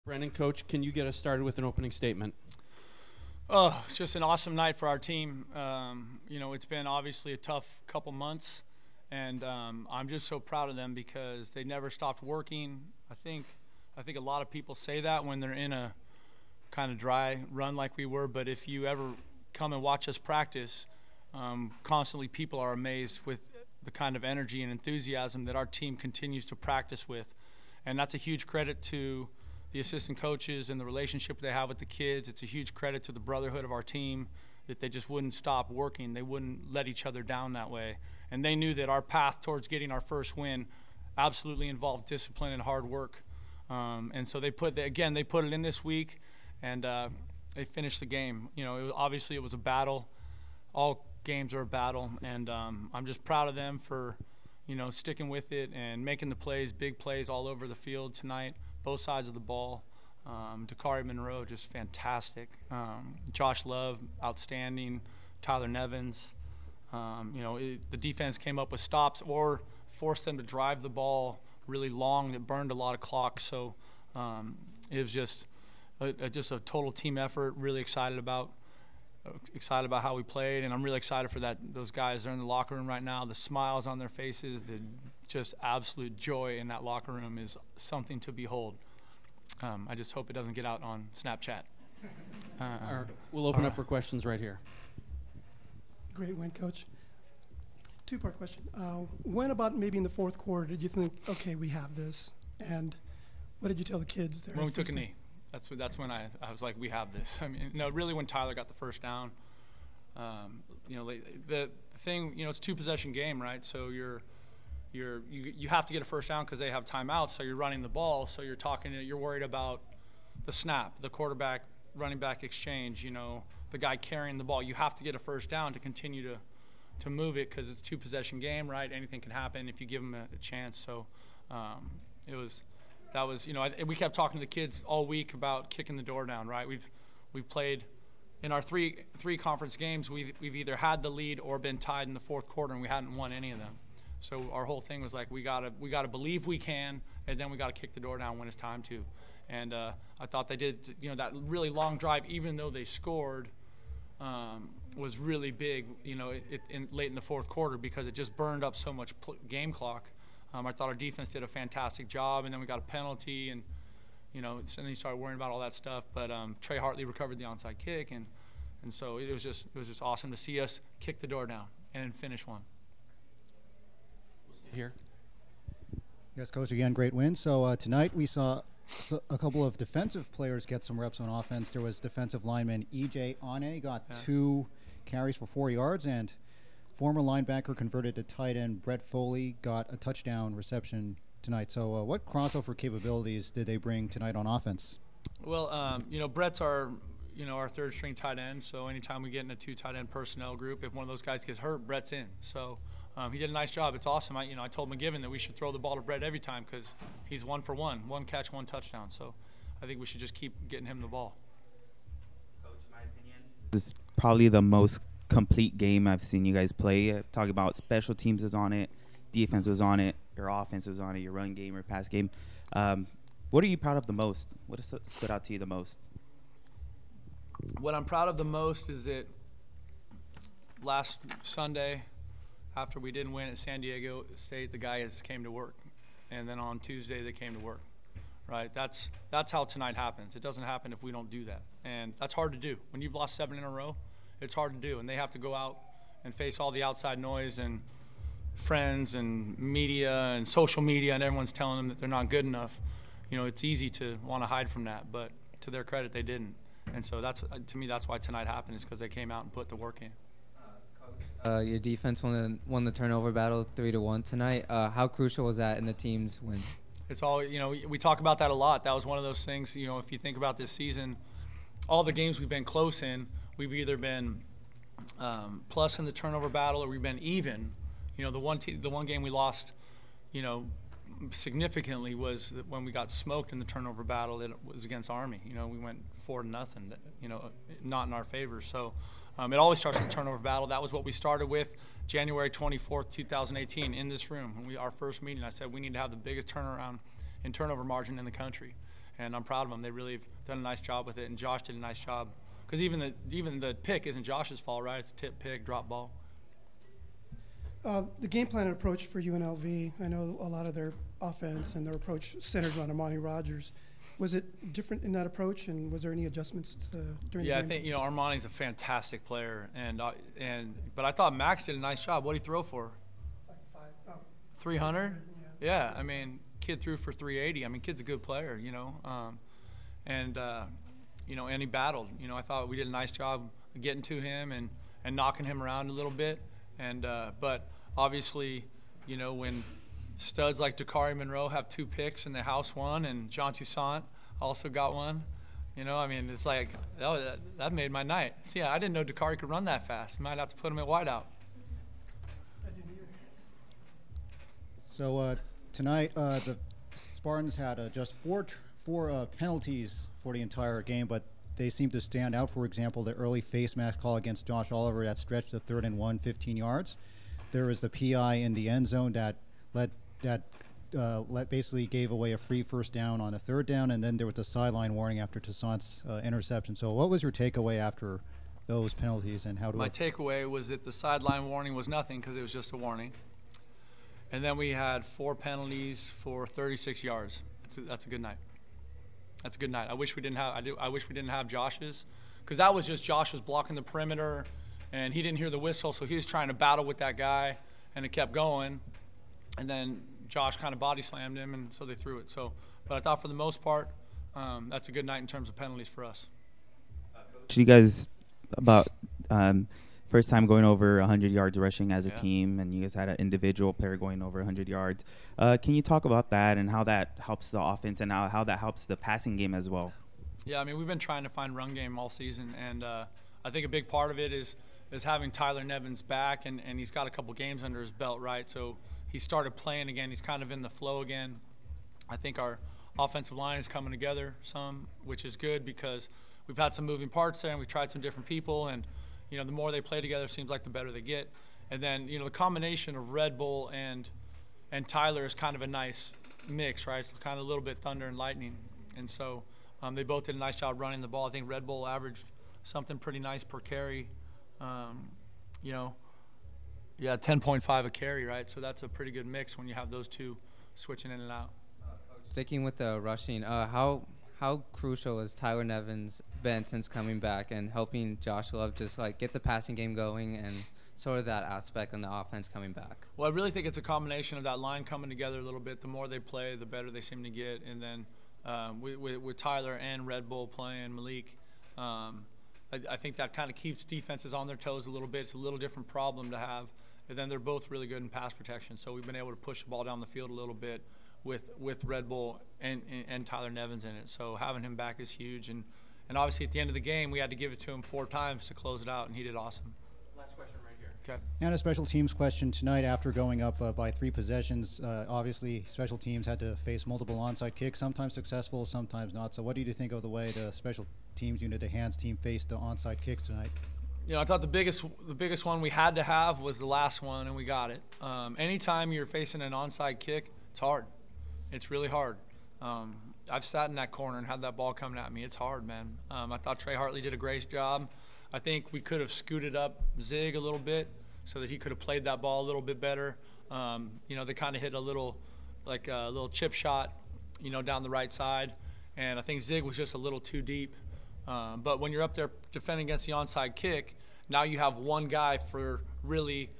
Brennan, Coach, can you get us started with an opening statement? Oh, it's just an awesome night for our team. It's been obviously a tough couple months, and I'm just so proud of them because they never stopped working. I think a lot of people say that when they're in a kind of dry run like we were, but if you ever come and watch us practice, constantly people are amazed with the kind of energy and enthusiasm that our team continues to practice with. And that's a huge credit to the assistant coaches and the relationship they have with the kids. It's a huge credit to the brotherhood of our team that they just wouldn't stop working. They wouldn't let each other down that way. And they knew that our path towards getting our first win absolutely involved discipline and hard work. And so they put it in this week, and they finished the game. Obviously it was a battle. All games are a battle, and I'm just proud of them for sticking with it and making the plays, big plays all over the field tonight, both sides of the ball. Dakari Monroe, just fantastic. Josh Love, outstanding. Tyler Nevins. The defense came up with stops or forced them to drive the ball really long. It burned a lot of clock. So it was just a total team effort. Really excited about how we played, and I'm really excited for those guys. They're in the locker room right now. The smiles on their faces, the just absolute joy in that locker room is something to behold. I just hope it doesn't get out on Snapchat. We'll open up for questions right here. Great win, Coach. Two-part question. When about maybe in the fourth quarter did you think, okay, we have this? And what did you tell the kids there? When we took a knee. That's when I was like, we have this. I mean, really when Tyler got the first down. The thing, it's two-possession game, right? So you have to get a first down because they have timeouts, so you're running the ball, so you're worried about the snap, the quarterback running back exchange, the guy carrying the ball. You have to get a first down to continue to move it because it's a two-possession game, right? Anything can happen if you give them a chance. So we kept talking to the kids all week about kicking the door down, right? We've played in our three conference games. We've either had the lead or been tied in the fourth quarter, and we hadn't won any of them. So our whole thing was like, we gotta believe we can, and then we gotta kick the door down when it's time to. And I thought they did. That really long drive, even though they scored, was really big. Late in the fourth quarter because it just burned up so much game clock. I thought our defense did a fantastic job, and then we got a penalty, and then you started worrying about all that stuff. But Trey Hartley recovered the onside kick, and so it was just awesome to see us kick the door down and finish one. Here. Yes, Coach, again, great win. So tonight we saw a couple of defensive players get some reps on offense. There was defensive lineman E.J. Ane got 2 carries for 4 yards, and former linebacker converted to tight end Brett Foley got a touchdown reception tonight. So what crossover capabilities did they bring tonight on offense? Well, Brett's our third string tight end. So anytime we get in a 2 tight end personnel group, if one of those guys gets hurt, Brett's in. So he did a nice job. It's awesome. I told McGivern that we should throw the ball to Brett every time because he's 1 for 1 catch, 1 touchdown. So I think we should just keep getting him the ball. Coach, in my opinion, this is probably the most complete game I've seen you guys play. Talking about special teams was on it, defense was on it, your offense was on it, your run game, your pass game. What are you proud of the most? What has stood out to you the most? What I'm proud of the most is that last Sunday, after we didn't win at San Diego State, the guys came to work, and then on Tuesday they came to work. Right? That's how tonight happens. It doesn't happen if we don't do that, and that's hard to do. When you've lost 7 in a row, it's hard to do, and they have to go out and face all the outside noise and friends and media and social media, and everyone's telling them that they're not good enough. It's easy to want to hide from that, but to their credit, they didn't. And so to me, that's why tonight happened, is because they came out and put the work in. Your defense won the turnover battle 3-1 tonight. How crucial was that in the team's win? It's all, we talk about that a lot. That was one of those things, if you think about this season, all the games we've been close in, we've either been plus in the turnover battle or we've been even. The one game we lost, significantly was when we got smoked in the turnover battle. It was against Army. We went 4-0. Not in our favor. So it always starts with the turnover battle. That was what we started with January 24th, 2018, in this room. Our first meeting, I said we need to have the biggest turnaround in turnover margin in the country. and I'm proud of them. They really have done a nice job with it, and Josh did a nice job. Because even the pick isn't Josh's fault, right? It's a tip pick, drop ball. The game plan and approach for UNLV, I know a lot of their offense and their approach centers on Armani Rogers. Was it different in that approach, and was there any adjustments during the game? I think Armani's a fantastic player, but I thought Max did a nice job. What did he throw for? Like 300? Yeah, I mean, kid threw for 380. I mean, kid's a good player, and he battled. I thought we did a nice job getting to him and knocking him around a little bit, but obviously, when studs like Dakari Monroe have 2 picks and the house one, and John Toussaint also got one. I mean, it's like that made my night. See, I didn't know Dakari could run that fast. Might have to put him at wideout. So tonight, the Spartans had just four penalties for the entire game, but they seem to stand out. For example, the early face mask call against Josh Oliver that stretched the 3rd and 1, 15 yards. There was the PI in the end zone that basically gave away a free first down on a 3rd down, and then there was the sideline warning after Toussaint's interception. So what was your takeaway after those penalties, and how do My takeaway was that the sideline warning was nothing because it was just a warning. And then we had 4 penalties for 36 yards. That's a good night. That's a good night. I wish we didn't have Josh's, because that was just Josh was blocking the perimeter, and he didn't hear the whistle, so he was trying to battle with that guy, and it kept going. And then Josh kind of body slammed him, and so they threw it. But I thought for the most part, that's a good night in terms of penalties for us. You guys about first time going over 100 yards rushing as a team, and you guys had an individual player going over 100 yards. Can you talk about that and how that helps the offense and how that helps the passing game as well? Yeah, I mean, we've been trying to find run game all season, and I think a big part of it is having Tyler Nevins back, and he's got a couple games under his belt, right? So he started playing again. He's kind of in the flow again. I think our offensive line is coming together some, which is good because we've had some moving parts there, and we've tried some different people, and the more they play together, seems like the better they get. And then, the combination of Red Bull and Tyler is kind of a nice mix, right? It's kind of a little bit thunder and lightning. And so they both did a nice job running the ball. I think Red Bull averaged something pretty nice per carry. 10.5 a carry, right? So that's a pretty good mix when you have those two switching in and out. Sticking with the rushing, how crucial has Tyler Nevins been since coming back and helping Josh Love just get the passing game going and sort of that aspect on the offense coming back? Well, I really think it's a combination of that line coming together a little bit. The more they play, the better they seem to get. And then with Tyler and Red Bull playing Malik, I think that kind of keeps defenses on their toes a little bit. It's a little different problem to have. And then they're both really good in pass protection. So we've been able to push the ball down the field a little bit with Red Bull and Tyler Nevins in it. So having him back is huge. And obviously at the end of the game, we had to give it to him 4 times to close it out, and he did awesome. Last question right here. Okay. And a special teams question tonight after going up by 3 possessions. Obviously, special teams had to face multiple onside kicks, sometimes successful, sometimes not. So what do you think of the way the special teams unit, the hands team, faced the onside kicks tonight? I thought the biggest one we had to have was the last one, and we got it. Anytime you're facing an onside kick, it's hard. It's really hard. I've sat in that corner and had that ball coming at me. It's hard, man. I thought Trey Hartley did a great job. I think we could have scooted up Zig a little bit so that he could have played that ball a little bit better. They kind of hit a little chip shot, down the right side, and I think Zig was just a little too deep. But when you're up there defending against the onside kick, now you have one guy for really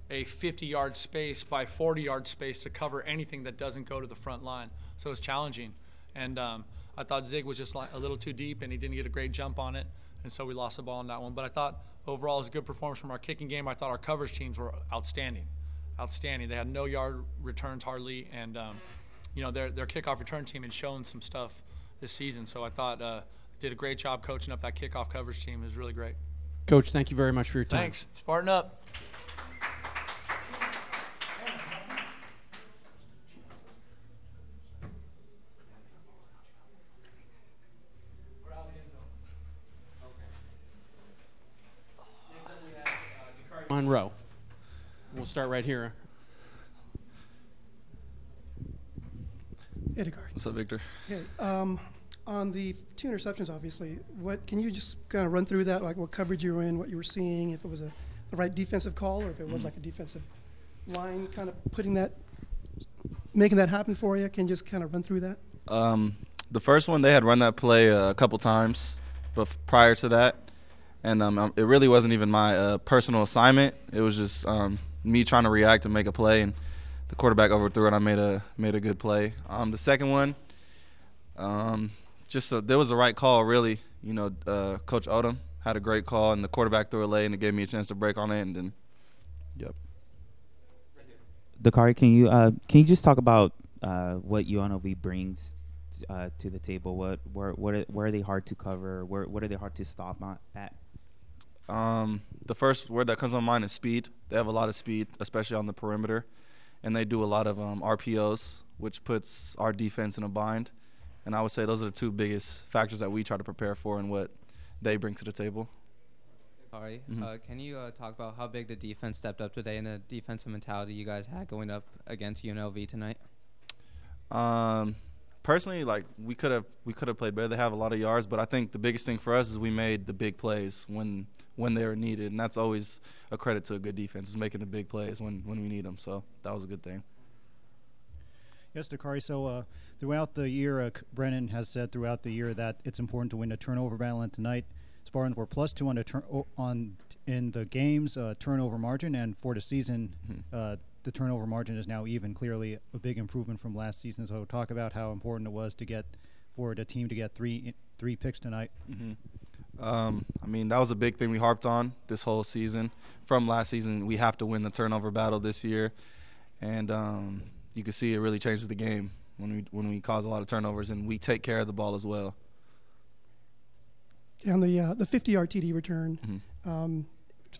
a 50-yard space by 40-yard space to cover anything that doesn't go to the front line. So it's challenging. And I thought Zig was just a little too deep, and he didn't get a great jump on it, and so we lost the ball on that one. But I thought overall it was a good performance from our kicking game. I thought our coverage teams were outstanding. Outstanding. They had no yard returns hardly, and their kickoff return team had shown some stuff this season. So I thought did a great job coaching up that kickoff coverage team. It was really great. Coach, thank you very much for your time. Thanks. Spartan up. Monroe. We'll start right here. Hey, Dakari. What's up, Victor? Okay, On the 2 interceptions, obviously, what can you just kind of run through that, like what coverage you were in, what you were seeing, if it was the right defensive call, or if it was like a defensive line kind of making that happen for you? Can you just kind of run through that? The first one, they had run that play a couple times, but prior to that, and it really wasn't even my personal assignment. It was just me trying to react and make a play, and the quarterback overthrew it. I made a good play. The second one, there was the right call, really. You know, Coach Odom had a great call, and the quarterback threw it late, and it gave me a chance to break on it, and then, yep. Dakari, can you just talk about what UNLV brings to the table? Where are they hard to cover? What are they hard to stop at? The first word that comes to my mind is speed. They have a lot of speed, especially on the perimeter, and they do a lot of RPOs, which puts our defense in a bind. And I would say those are the 2 biggest factors that we try to prepare for and what they bring to the table. Sorry, can you talk about how big the defense stepped up today and the defensive mentality you guys had going up against UNLV tonight? Personally, like we could have played better. They have a lot of yards, but I think the biggest thing for us is we made the big plays when they were needed, and that's always a credit to a good defense, is making the big plays when we need them. So that was a good thing. Yes, Dakari. So throughout the year, Brennan has said throughout the year that it's important to win a turnover battle, and tonight Spartans were +2 in the game's turnover margin, and for the season, the turnover margin is now even. Clearly, a big improvement from last season. So talk about how important it was for the team to get three picks tonight. I mean, that was a big thing we harped on this whole season. From last season, we have to win the turnover battle this year, and you can see it really changes the game when we cause a lot of turnovers and we take care of the ball as well. On the 50-yard TD return,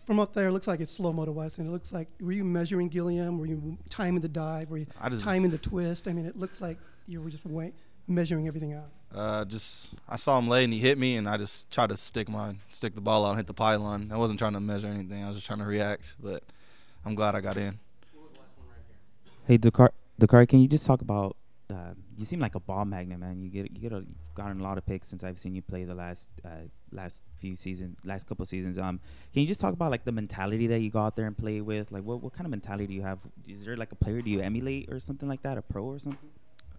from up there, it looks like it's slow-mo to us, and it looks like, were you measuring Gilliam? Were you timing the dive? Were you timing the twist? I mean, it looks like you were just measuring everything out. I saw him lay and he hit me, and I just tried to stick the ball out and hit the pylon. I wasn't trying to measure anything. I was just trying to react, but I'm glad I got in. Hey, Dakari, can you just talk about? You seem like a ball magnet, man. You've gotten a lot of picks since I've seen you play the last couple seasons. Can you just talk about like the mentality that you go out there and play with? Like, what kind of mentality do you have? Is there like a player do you emulate or something like that, a pro or something?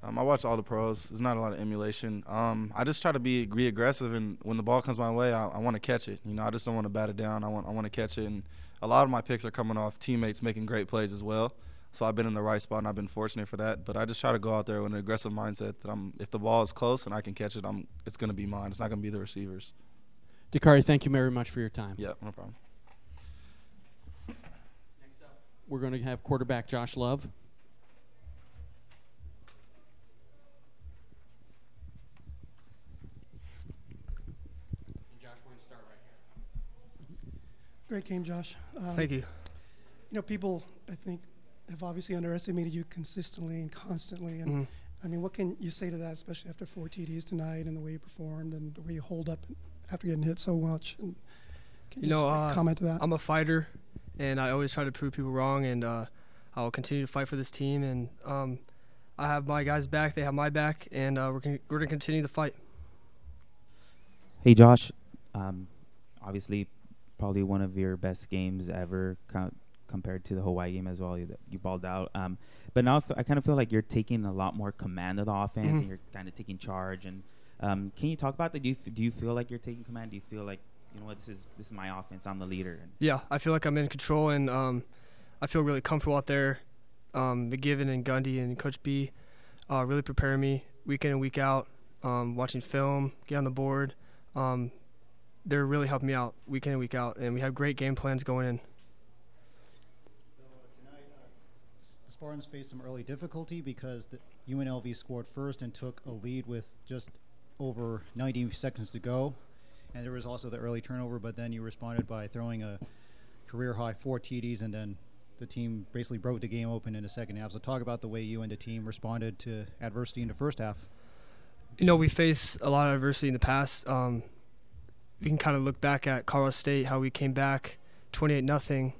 I watch all the pros. There's not a lot of emulation. I just try to be aggressive, and when the ball comes my way, I want to catch it. You know, I just don't want to bat it down. I want to catch it, and a lot of my picks are coming off teammates making great plays as well. So I've been in the right spot, and I've been fortunate for that. But I just try to go out there with an aggressive mindset that if the ball is close and I can catch it, it's going to be mine. It's not going to be the receivers. Dakari, thank you very much for your time. Yeah, no problem. Next up, we're going to have quarterback Josh Love. And Josh, we're going to start right here. Great game, Josh. Thank you. You know, people, I think, have obviously underestimated you consistently and constantly. And I mean, what can you say to that, especially after 4 TDs tonight and the way you performed and the way you hold up after getting hit so much? And can you just comment to that? I'm a fighter, and I always try to prove people wrong, and I'll continue to fight for this team. And I have my guys' back, they have my back, and we're going to continue to fight. Hey, Josh, obviously probably one of your best games ever compared to the Hawaii game as well. You balled out. But now I kind of feel like you're taking a lot more command of the offense, and you're kind of taking charge. And can you talk about that? Do you feel like you're taking command? Do you feel like, you know what, this is my offense, I'm the leader? Yeah, I feel like I'm in control, and I feel really comfortable out there. McGivern and Gundy and Coach B really prepare me week in and week out, watching film, get on the board. They're really helping me out week in and week out, and we have great game plans going in. The Spartans faced some early difficulty because the UNLV scored first and took a lead with just over 90 seconds to go. And there was also the early turnover, but then you responded by throwing a career-high 4 TDs, and then the team basically broke the game open in the second half. So talk about the way you and the team responded to adversity in the first half. You know, we faced a lot of adversity in the past. We can kind of look back at Colorado State, how we came back 28-0,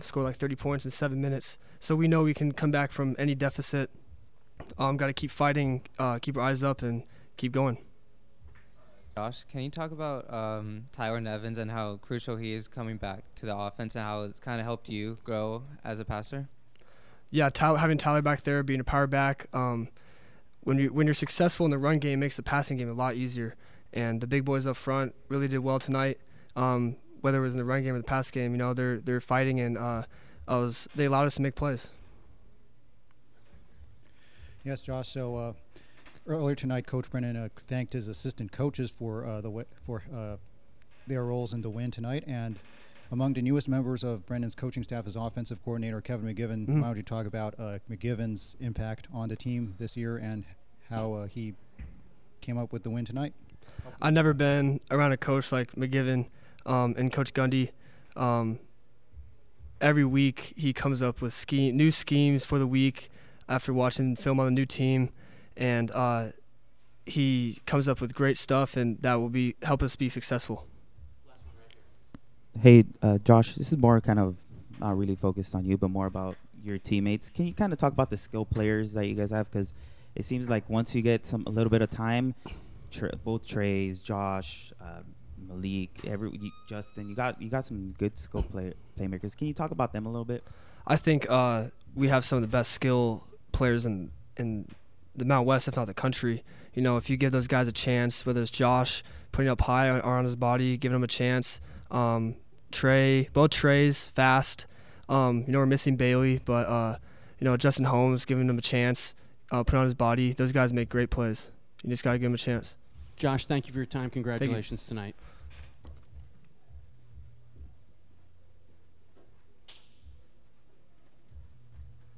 scored like 30 points in 7 minutes. So we know we can come back from any deficit. Got to keep fighting, keep our eyes up, and keep going. Josh, can you talk about Tyler Nevins and how crucial he is coming back to the offense and how it's kind of helped you grow as a passer? Yeah, having Tyler back there, being a power back, when you're successful in the run game, it makes the passing game a lot easier. And the big boys up front really did well tonight. Whether it was in the run game or the pass game, you know, they're fighting, and they allowed us to make plays. Yes, Josh. So earlier tonight, Coach Brennan thanked his assistant coaches for their roles in the win tonight. And among the newest members of Brennan's coaching staff is offensive coordinator Kevin McGivern. Why don't you talk about McGivern's impact on the team this year and how he came up with the win tonight? I've never been around a coach like McGivern and Coach Gundy. Every week he comes up with new schemes for the week after watching film on the new team, and he comes up with great stuff, and that will help us be successful. Hey, Josh, this is more kind of not really focused on you, but more about your teammates. Can you kind of talk about the skill players that you guys have? Because it seems like once you get a little bit of time, both Treys, Josh, Malik, Justin, you got some good skill playmakers. Can you talk about them a little bit? I think we have some of the best skill players in the Mountain West, if not the country. You know, if you give those guys a chance, whether it's Josh putting up high on his body, giving him a chance, both Treys fast. You know, we're missing Bailey, but you know, Justin Holmes giving him a chance, putting on his body. Those guys make great plays. You just gotta give them a chance. Josh, thank you for your time. Congratulations tonight.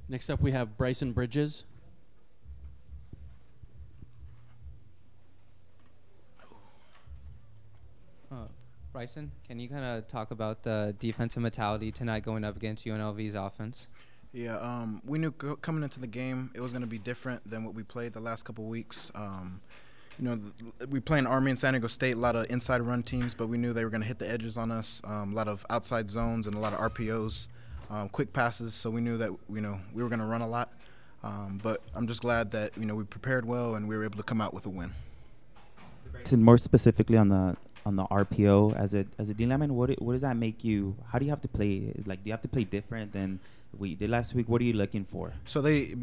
Next up, we have Bryson Bridges. Bryson, can you kind of talk about the defensive mentality tonight going up against UNLV's offense? Yeah, we knew coming into the game it was going to be different than what we played the last couple of weeks. You know, we play in Army and San Diego State, a lot of inside run teams, but we knew they were going to hit the edges on us, a lot of outside zones and a lot of RPOs, quick passes, so we knew that, you know, we were going to run a lot. But I'm just glad that, you know, we prepared well and we were able to come out with a win. And more specifically on the RPO, as a D lineman, what does that make you? How do you have to play? Like, do you have to play different than we did last week? What are you looking for? So they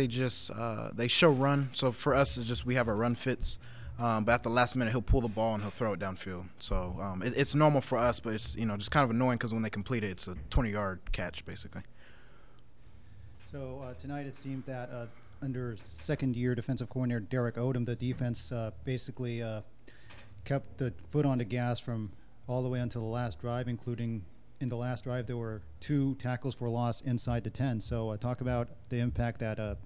just they show run. So for us, it's just we have our run fits, but at the last minute he'll pull the ball and he'll throw it downfield. So it's normal for us, but it's, you know, just kind of annoying because when they complete it, it's a 20-yard catch basically. So tonight it seemed that under second-year defensive coordinator Derek Odom, the defense basically kept the foot on the gas from all the way until the last drive, including in the last drive there were 2 tackles for loss inside the 10. So talk about the impact that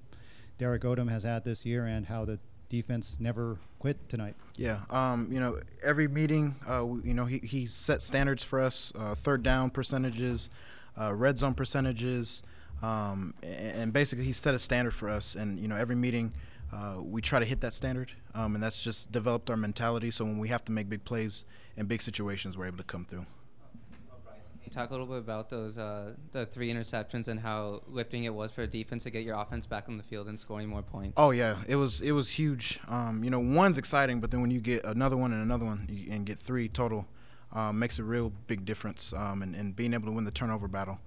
Derek Odom has had this year and how the defense never quit tonight. Yeah, you know, every meeting, you know, he set standards for us, third down percentages, red zone percentages, and basically he set a standard for us. And, you know, every meeting we try to hit that standard, and that's just developed our mentality. So when we have to make big plays in big situations, we're able to come through. Can you talk a little bit about those the 3 interceptions and how lifting it was for a defense to get your offense back on the field and scoring more points? Oh yeah, it was huge. You know, one's exciting, but then when you get another one and get 3 total, makes a real big difference. And being able to win the turnover battle,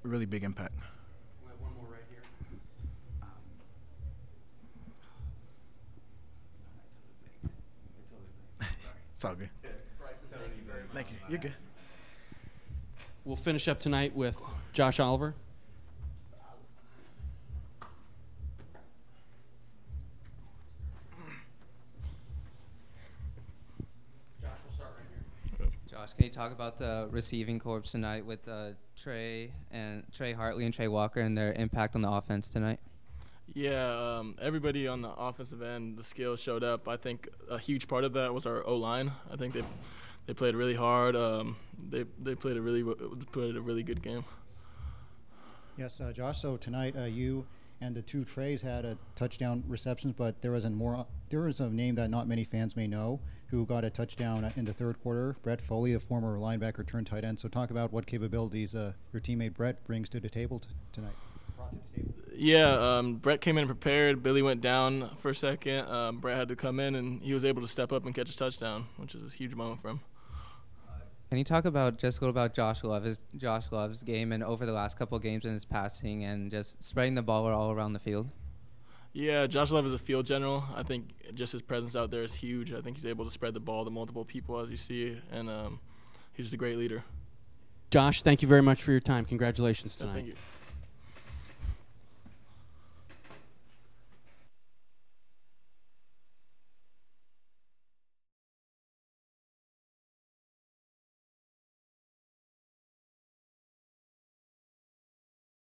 really big impact. We have one more right here. It's all good. Bryson, thank you very much. Thank you. You're good. We'll finish up tonight with Josh Oliver. Josh, we'll start right here. Josh, can you talk about the receiving corps tonight with Trey Hartley and Trey Walker and their impact on the offense tonight? Yeah, everybody on the offensive end, the skills showed up. I think a huge part of that was our O-line. I think they played really hard. They played a really good game. Yes, Josh. So tonight, you and the 2 Treys had a touchdown receptions, but there was a name that not many fans may know who got a touchdown in the third quarter. Brett Foley, a former linebacker turned tight end. So talk about what capabilities your teammate Brett brings to the table tonight. Brought to the table. Yeah, Brett came in prepared. Billy went down for a second. Brett had to come in, and he was able to step up and catch a touchdown, which is a huge moment for him. Can you talk about just a little about Josh Love's game and over the last couple of games in his passing and just spreading the ball all around the field? Yeah, Josh Love is a field general. I think just his presence out there is huge. I think he's able to spread the ball to multiple people, as you see, and he's just a great leader. Josh, thank you very much for your time. Congratulations tonight. Thank you.